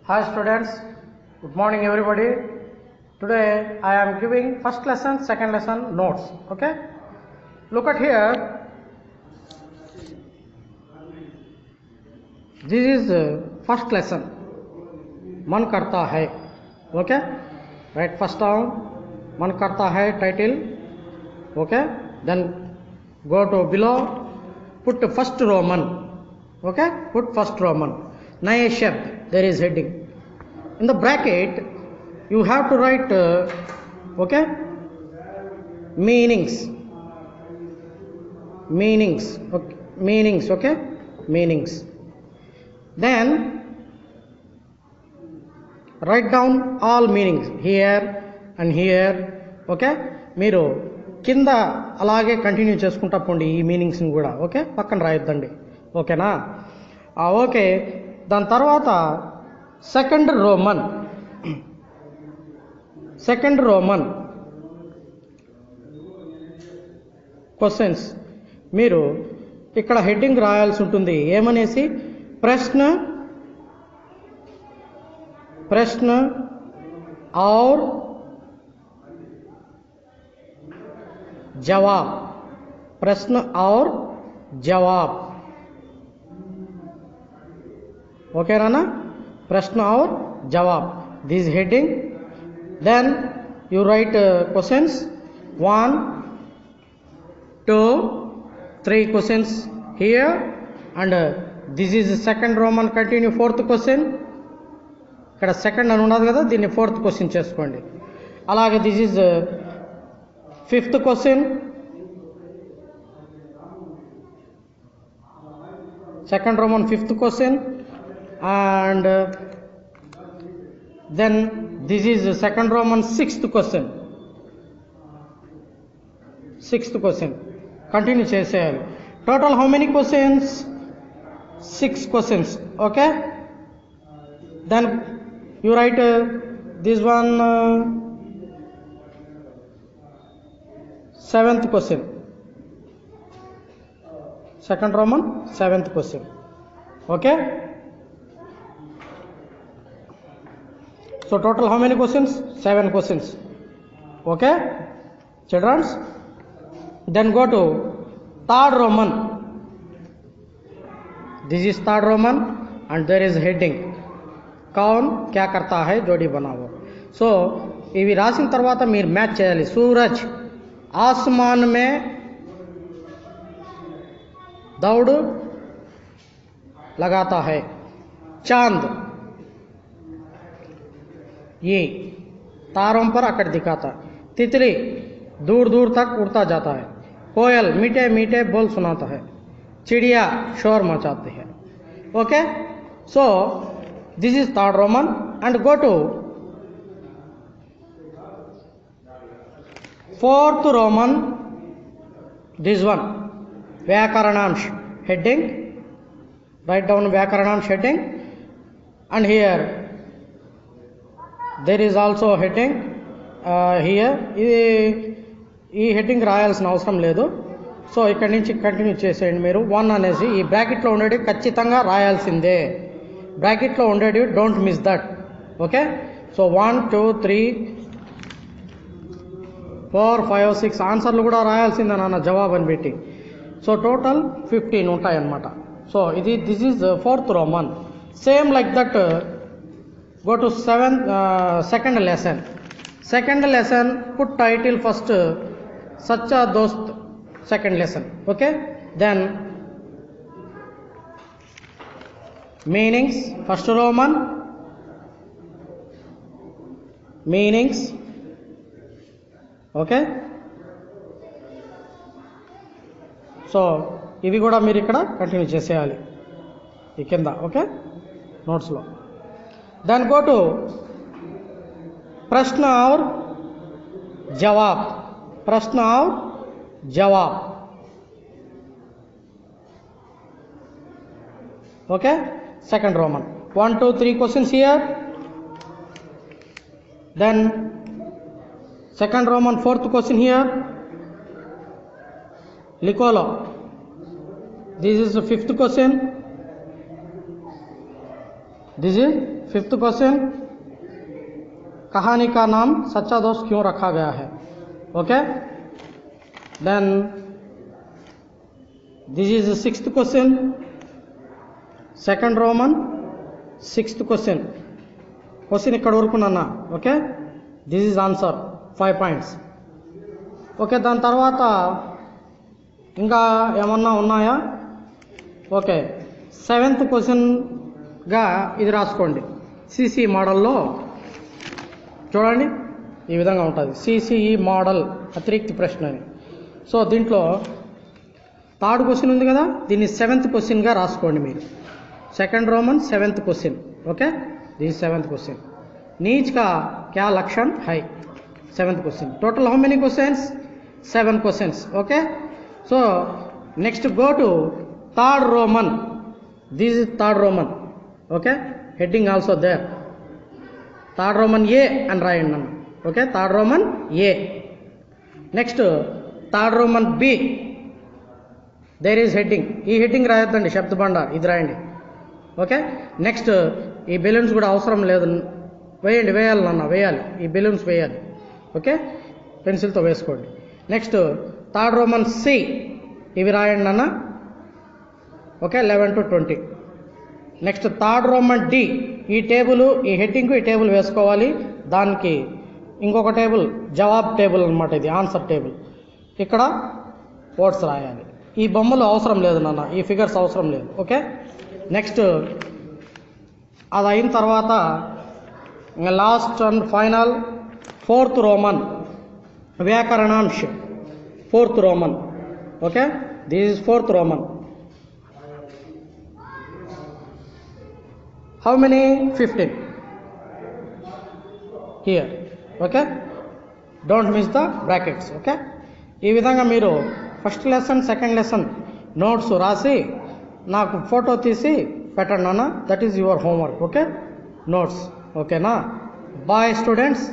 Hi students, good morning everybody. Today I am giving first lesson, second lesson notes. Okay, look at here. This is first lesson. Man karta hai. Okay, right, first down. Man karta hai title. Okay, then go to below. Put first Roman. Okay, put first Roman. Naye shabd. There is heading. In the bracket, you have to write okay, meanings. Okay, meanings. Okay, meanings. Then write down all meanings here and here. Okay, మీరు కింద అలాగే continue చేసుకుంటా పోండి ఈ మీనింగ్స్ని కూడా. Okay, పక్కన రాయొద్దండి. ఓకేనా? Okay, దాని తర్వాత సెకండ్ రోమన్ క్వశ్చన్స్. మీరు ఇక్కడ హెడ్డింగ్ రాయాల్సి ఉంటుంది. ఏమనేసి? ప్రశ్న और जवाब. प्रश्न और जवाब. ओके राना? प्रश्न और जवाब. This heading. Then you write questions 1, 2, 3 questions here, and this is second Roman. Continue fourth question. ఇక్కడ సెకండ్ అని ఉన్నది కదా, దీన్ని ఫోర్త్ క్వశ్చన్ చేసుకోండి. అలాగే this is fifth question, second roman fifth question, and then this is second roman sixth question. Continue చేసేయాలి. Total how many questions? 6 questions. Okay, then you write this one seventh question. Second Roman seventh question. Okay, so total how many questions? 7 questions. Okay children, then go to third Roman. This is third Roman and there is heading कौन क्या करता है जोड़ी बनाओ. So ఇవి రాసిన తర్వాత మీరు మ్యాచ్ చేయాలి. सूरज आसमान में दौड़ लगाता है. चांद ये तारों पर आकर दिखाता है. तितली दूर दूर तक उड़ता जाता है. कोयल मीठे मीठे बोल सुनाता है. चिड़िया शोर मचाती है. Okay, so this is third Roman, and go to fourth Roman. This one Vyakaranamsh heading. Write down Vyakaranamsh heading, and here there is also heading here. ఈ హెడ్డింగ్ రాయాల్సిన అవసరం లేదు. సో ఇక్కడి నుంచి కంటిన్యూ చేసేయండి. మీరు 1 అనేసి ఈ బ్రాకెట్లో ఉండేది ఖచ్చితంగా రాయాల్సిందే. బ్రాకెట్లో ఉండేది, don't miss that. Okay, so 1, 2, 3, 4, 5, 6 ఆన్సర్లు కూడా రాయాల్సిందే నాన్న, జవాబు అని పెట్టి. సో టోటల్ 15 ఉంటాయన్నమాట. సో ఇది this is fourth roman. Same like that go to second lesson. Put title first Sachcha Dost. Second lesson. Okay, then meanings. first Roman meanings. Okay, so ఇవి కూడా మీరు ఇక్కడ కంటిన్యూ చేసేయాలి ఈ కింద. ఓకే, నోట్స్లో. దాని గో టు ప్రశ్న और जवाब. ప్రశ్న और जवाब. okay, second Roman. 1, 2, 3 questions here. Then second Roman fourth question here. Licolo. This is the fifth question. This is 5th question, कहानी का नाम सच्चा दोस्त क्यों रखा गया है? Okay, then this is 6th question, second Roman 6th question. Question ఇక్కడ వరకు నాన్న. Okay, this is answer 5 points. Okay, దాని తర్వాత ఇంకా ఏమన్నా ఉన్నాయా? ఓకే, 7th క్వశ్చన్గా ఇది రాసుకోండి. సిసిఈ మోడల్లో చూడండి ఈ విధంగా ఉంటుంది. సిసిఈ మోడల్ అతిరిక్త ప్రశ్న అని. సో దీంట్లో 3rd క్వశ్చన్ ఉంది కదా, దీన్ని 7th క్వశ్చన్గా రాసుకోండి మీరు. Second roman 7th question. Okay, this 7th question. नीच का क्या लक्षण है? 7th question. Total how many questions? 7 questions. Okay, so next go to 3rd roman. This is 3rd roman. Okay, heading also there. 3rd roman A and रायंడి. Okay, 3rd roman A. Next 3rd roman B. There is heading. ఈ heading రాయొద్దండి, శబ్ద భండార్ ఇది రాయండి. Okay, next ఈ balloons కూడా అవసరం లేదు, వేయాలి నాన్న, వేయాలి, ఈ బెలూన్స్ వేయాలి. ఓకే, పెన్సిల్తో వేసుకోండి. నెక్స్ట్ 3rd రోమన్ సి, ఇవి రాయండి నాన్న. Okay, 11 to 20. Next 3rd Roman D, ఈ టేబుల్, ఈ హెడ్డింగ్ ఈ టేబుల్ వేసుకోవాలి. దానికి ఇంకొక టేబుల్ జవాబ్ టేబుల్ అనమాట, ఇది ఆన్సర్ టేబుల్. ఇక్కడ వర్డ్స్ రాయాలి. ఈ బొమ్మలు అవసరం లేదు నాన్న, ఈ ఫిగర్స్ అవసరం లేదు. ఓకే, నెక్స్ట్ అది అయిన తర్వాత last and final 4th roman వ్యాకరణాంశ. 4th roman. Okay, this is 4th roman. How many? 15 here. Okay, don't miss the brackets. Okay, ఈ విధంగా మీరు first lesson second lesson notes రాసి నాకు ఫోటో తీసి పెట్టండి నాన్న. That is your homework. Okay, notes. ఓకేనా? Bye students.